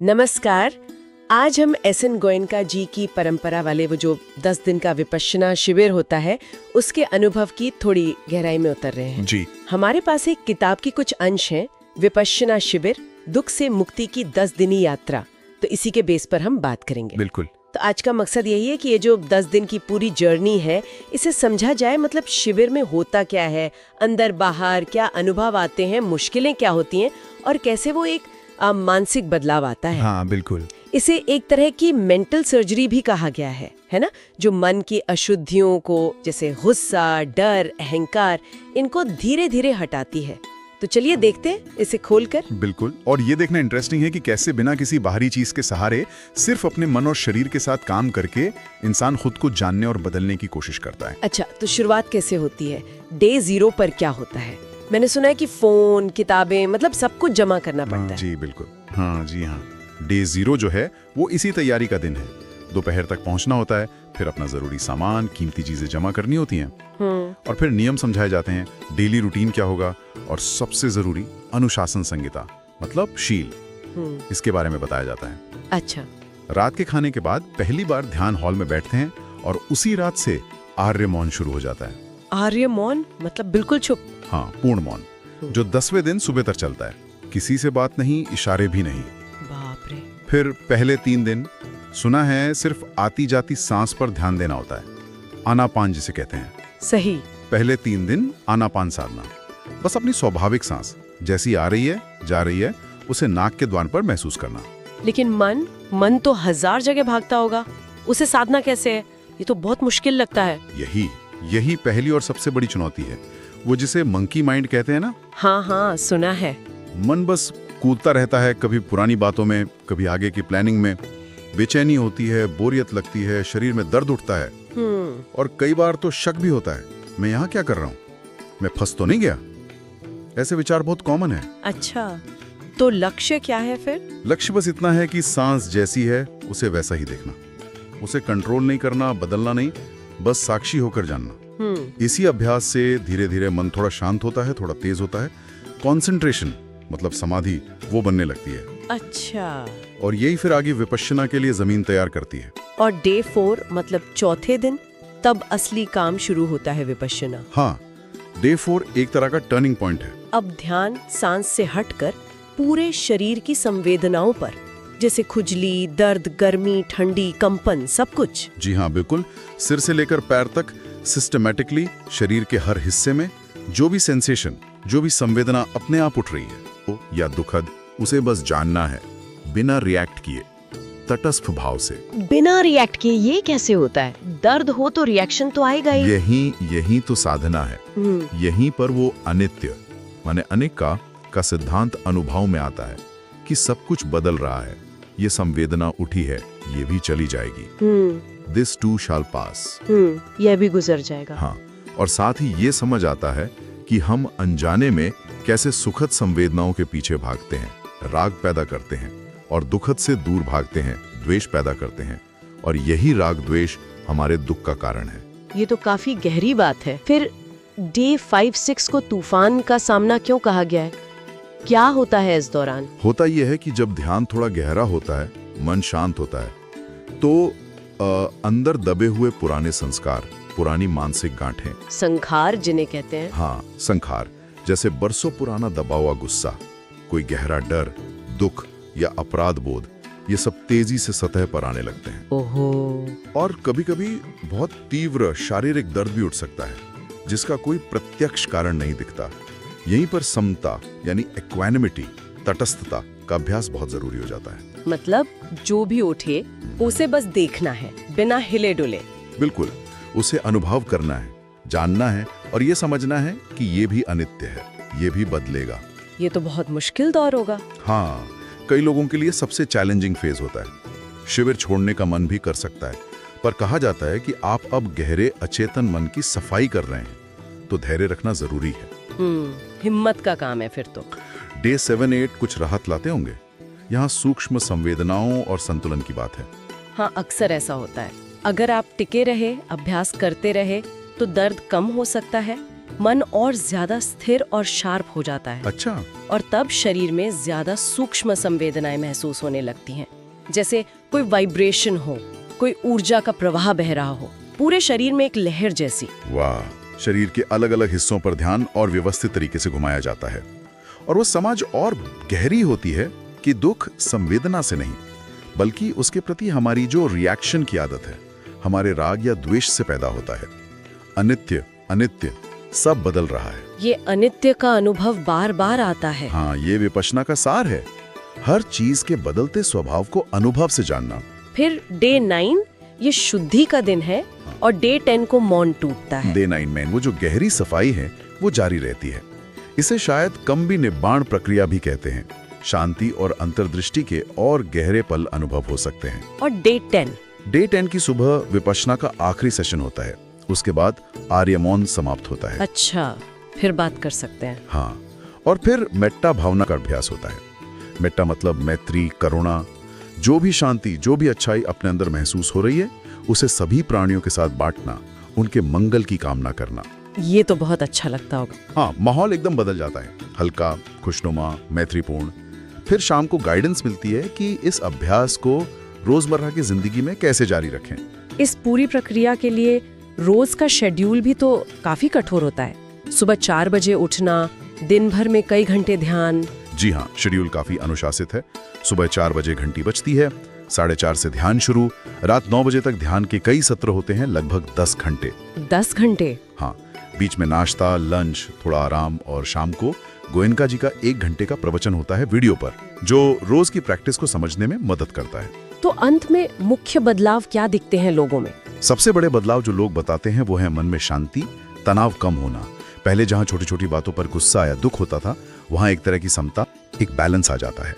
नमस्कार। आज हम एस.एन. गोयनका जी की परंपरा वाले वो जो 10 दिन का विपश्यना शिविर होता है उसके अनुभव की थोड़ी गहराई में उतर रहे हैं। जी हमारे पास एक किताब की कुछ अंश हैं, विपश्यना शिविर, दुख से मुक्ति की 10 दिनी यात्रा। तो इसी के बेस पर हम बात करेंगे। बिल्कुल। तो आज का मकसद यही है कि ये जो 10 दिन की पूरी जर्नी है इसे समझा जाए। मतलब शिविर में होता क्या है, अंदर बाहर क्या अनुभव आते हैं, मुश्किलें क्या होती हैं और कैसे वो एक मानसिक बदलाव आता है। हाँ बिल्कुल। इसे एक तरह की मेंटल सर्जरी भी कहा गया है ना, जो मन की अशुद्धियों को, जैसे गुस्सा, डर, अहंकार, इनको धीरे धीरे हटाती है। तो चलिए देखते हैं इसे खोलकर। बिल्कुल। और ये देखना इंटरेस्टिंग है कि कैसे बिना किसी बाहरी चीज के सहारे सिर्फ अपने मन और शरीर के साथ काम करके इंसान खुद को जानने और बदलने की कोशिश करता है। अच्छा, तो शुरुआत कैसे होती है? डे 0 पर क्या होता है? मैंने सुना है कि फोन, किताबें, मतलब सब कुछ जमा करना पड़ता है। जी बिल्कुल। हाँ जी हाँ। डे 0 जो है वो इसी तैयारी का दिन है। दोपहर तक पहुंचना होता है, फिर अपना जरूरी सामान, कीमती चीजें जमा करनी होती हैं और फिर नियम समझाए जाते हैं, डेली रूटीन क्या होगा और सबसे जरूरी अनुशासन संहिता मतलब शील, इसके बारे में बताया जाता है। अच्छा। रात के खाने के बाद पहली बार ध्यान हॉल में बैठते हैं और उसी रात से आर्य मौन शुरू हो जाता है। आर्य मौन मतलब बिल्कुल चुप? हाँ, पूर्ण मौन, जो 10वें दिन सुबह तक चलता है। किसी से बात नहीं, इशारे भी नहीं। बाप रे। फिर पहले 3 दिन सुना है सिर्फ आती जाती सांस पर ध्यान देना होता है, आनापान जिसे कहते हैं। सही। पहले 3 दिन आनापान साधना, बस अपनी स्वाभाविक सांस जैसी आ रही है जा रही है उसे नाक के द्वार पर महसूस करना। लेकिन मन तो 1000 जगह भागता होगा, उसे साधना कैसे है? ये तो बहुत मुश्किल लगता है। यही पहली और सबसे बड़ी चुनौती है, वो जिसे मंकी माइंड कहते हैं ना। हाँ, सुना है। मन बस कूदता रहता है, कभी पुरानी बातों में, कभी आगे की प्लानिंग में। बेचैनी होती है, बोरियत लगती है, शरीर में दर्द उठता है और कई बार तो शक भी होता है, मैं यहाँ क्या कर रहा हूँ, मैं फंस तो नहीं गया। ऐसे विचार बहुत कॉमन है। अच्छा, तो लक्ष्य क्या है फिर? लक्ष्य बस इतना है कि सांस जैसी है उसे वैसा ही देखना, उसे कंट्रोल नहीं करना, बदलना नहीं, बस साक्षी होकर जानना। इसी अभ्यास से धीरे धीरे मन थोड़ा शांत होता है, थोड़ा तेज होता है, कंसंट्रेशन मतलब समाधि वो बनने लगती है। अच्छा। और यही फिर आगे विपश्यना के लिए जमीन तैयार करती है। और डे 4 मतलब चौथे दिन, तब असली काम शुरू होता है विपश्यना। हाँ, डे 4 एक तरह का टर्निंग पॉइंट है। अब ध्यान सांस से हटकर पूरे शरीर की संवेदनाओं पर, जैसे खुजली, दर्द, गर्मी, ठंडी, कंपन, सब कुछ। जी हाँ बिल्कुल। सिर से लेकर पैर तक सिस्टमैटिकली शरीर के हर हिस्से में जो भी सेंसेशन, जो भी संवेदना अपने आप उठ रही है या दुखद, उसे बस जानना है, बिना रिएक्ट किए, तटस्थ भाव से। बिना रिएक्ट किए ये कैसे होता है? दर्द हो तो रिएक्शन तो आएगा ही। यही तो साधना है। यहीं पर वो अनित्य माने अनेक का सिद्धांत अनुभव में आता है कि सब कुछ बदल रहा है। ये संवेदना उठी है, ये भी चली जाएगी। This too shall pass। यह भी गुजर जाएगा। हाँ, और साथ ही ये समझ आता है कि हम अनजाने में कैसे सुखद संवेदनाओं के पीछे भागते हैं, राग पैदा करते हैं और दुखद से दूर भागते हैं, द्वेष पैदा करते हैं, और यही राग द्वेष हमारे दुख का कारण है। ये तो काफी गहरी बात है। फिर डे 5-6 को तूफान का सामना क्यों कहा गया है? क्या होता है इस दौरान? होता यह है कि जब ध्यान थोड़ा गहरा होता है, मन शांत होता है, तो अंदर दबे हुए पुराने संस्कार, पुरानी मानसिक गांठें, संखार जिन्हें कहते हैं। हाँ, संखार, जैसे बरसों पुराना दबा हुआ गुस्सा, कोई गहरा डर, दुख या अपराध बोध, ये सब तेजी से सतह पर आने लगते हैं। ओहो। और कभी-कभी बहुत तीव्र शारीरिक दर्द भी उठ सकता है, जिसका कोई प्रत्यक्ष कारण नहीं दिखता। यहीं पर समता यानी इक्वानिमिटी, तटस्थता का अभ्यास बहुत जरूरी हो जाता है। मतलब जो भी उठे उसे बस देखना है, बिना हिले डुले। बिल्कुल, उसे अनुभव करना है, जानना है और ये समझना है कि ये भी अनित्य है, ये भी बदलेगा। ये तो बहुत मुश्किल दौर होगा। हाँ, कई लोगों के लिए सबसे चैलेंजिंग फेज होता है। शिविर छोड़ने का मन भी कर सकता है, पर कहा जाता है कि आप अब गहरे अचेतन मन की सफाई कर रहे हैं, तो धैर्य रखना जरूरी है। हिम्मत का काम है फिर तो। डे 7-8 कुछ राहत लाते होंगे। यहाँ सूक्ष्म संवेदनाओं और संतुलन की बात है। हाँ, अक्सर ऐसा होता है। अगर आप टिके रहे, अभ्यास करते रहे, तो दर्द कम हो सकता है, मन और ज्यादा स्थिर और शार्प हो जाता है। अच्छा, और तब शरीर में ज्यादा सूक्ष्म संवेदनाएं महसूस होने लगती हैं, जैसे कोई वाइब्रेशन हो, कोई ऊर्जा का प्रवाह बह रहा हो, पूरे शरीर में एक लहर जैसी। वाह, शरीर के अलग अलग हिस्सों पर ध्यान और व्यवस्थित तरीके से घुमाया जाता है। और वो समझ और गहरी होती है कि दुख संवेदना से नहीं, बल्कि उसके प्रति हमारी जो रिएक्शन की आदत है, हमारे राग या द्वेष से पैदा होता है। अनित्य अनित्य सब बदल रहा है। ये अनित्य का अनुभव बार बार आता है। हाँ, ये विपश्यना का सार है। हर चीज के बदलते स्वभाव को अनुभव से जानना। फिर डे 9 ये शुद्धि का दिन है और डे 10 को मौन टूटता है। डे 9 में वो जो गहरी सफाई है वो जारी रहती है। इसे शायद कम्बि निब्बाण प्रक्रिया भी कहते हैं। शांति और अंतर्दृष्टि के और गहरे पल अनुभव हो सकते हैं। और डे 10 की सुबह विपश्यना का आखिरी सेशन होता है। उसके बाद आर्य मौन समाप्त होता है। अच्छा, फिर बात कर सकते हैं। हाँ, और फिर मेट्टा भावना का अभ्यास होता है। मेट्टा मतलब मैत्री, करुणा। जो भी शांति, जो भी अच्छाई अपने अंदर महसूस हो रही है, उसे सभी प्राणियों के साथ बांटना, उनके मंगल की कामना करना। ये तो बहुत अच्छा लगता होगा। हाँ, माहौल एकदम बदल जाता है, हल्का, खुशनुमा, मैत्रीपूर्ण। फिर शाम को गाइडेंस मिलती है कि इस अभ्यास को रोजमर्रा की जिंदगी में कैसे जारी रखें। इस पूरी प्रक्रिया के लिए रोज का शेड्यूल भी तो काफी कठोर होता है। सुबह 4 बजे उठना, दिन भर में कई घंटे ध्यान। जी हाँ, शेड्यूल काफी अनुशासित है। सुबह 4 बजे घंटी बजती है, 4:30 से ध्यान शुरू, रात 9 बजे तक ध्यान के कई सत्र होते हैं, लगभग 10 घंटे। 10 घंटे? हाँ, बीच में नाश्ता, लंच, थोड़ा आराम, और शाम को गोयनका जी का 1 घंटे का प्रवचन होता है वीडियो पर, जो रोज की प्रैक्टिस को समझने में मदद करता है। तो अंत में मुख्य बदलाव क्या दिखते हैं लोगों में? सबसे बड़े बदलाव जो लोग बताते हैं वो है मन में शांति, तनाव कम होना। पहले जहाँ छोटी छोटी बातों पर गुस्सा या दुख होता था, वहाँ एक तरह की समता, एक बैलेंस आ जाता है।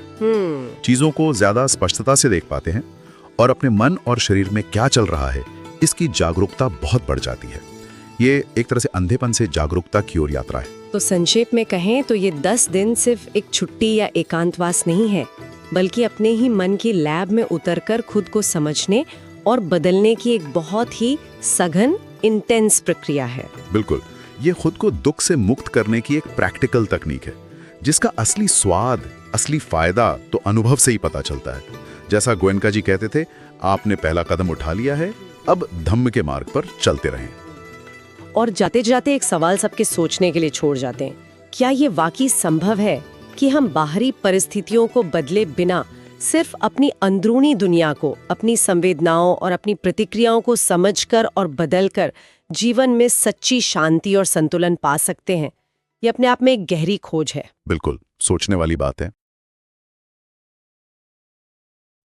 चीजों को ज्यादा स्पष्टता से देख पाते हैं और अपने मन और शरीर में क्या चल रहा है, इसकी जागरूकता बहुत बढ़ जाती है। ये एक तरह से अंधेपन से जागरूकता की ओर यात्रा है। तो संक्षेप में कहें तो ये 10 दिन सिर्फ एक छुट्टी या एकांतवास नहीं है, बल्कि अपने ही मन की लैब में उतरकर खुद को समझने और बदलने की एक बहुत ही सघन, इंटेंस प्रक्रिया है। बिल्कुल, ये खुद को दुख से मुक्त करने की एक प्रैक्टिकल तकनीक है, जिसका असली स्वाद, असली फायदा तो अनुभव से ही पता चलता है। जैसा गोयनका जी कहते थे, आपने पहला कदम उठा लिया है, अब धम्म के मार्ग पर चलते रहें। और जाते जाते एक सवाल सबके सोचने के लिए छोड़ जाते हैं, क्या ये वाकई संभव है कि हम बाहरी परिस्थितियों को बदले बिना सिर्फ अपनी अंदरूनी दुनिया को, अपनी संवेदनाओं और अपनी प्रतिक्रियाओं को समझकर और बदलकर जीवन में सच्ची शांति और संतुलन पा सकते हैं? ये अपने आप में एक गहरी खोज है। बिल्कुल, सोचने वाली बात है।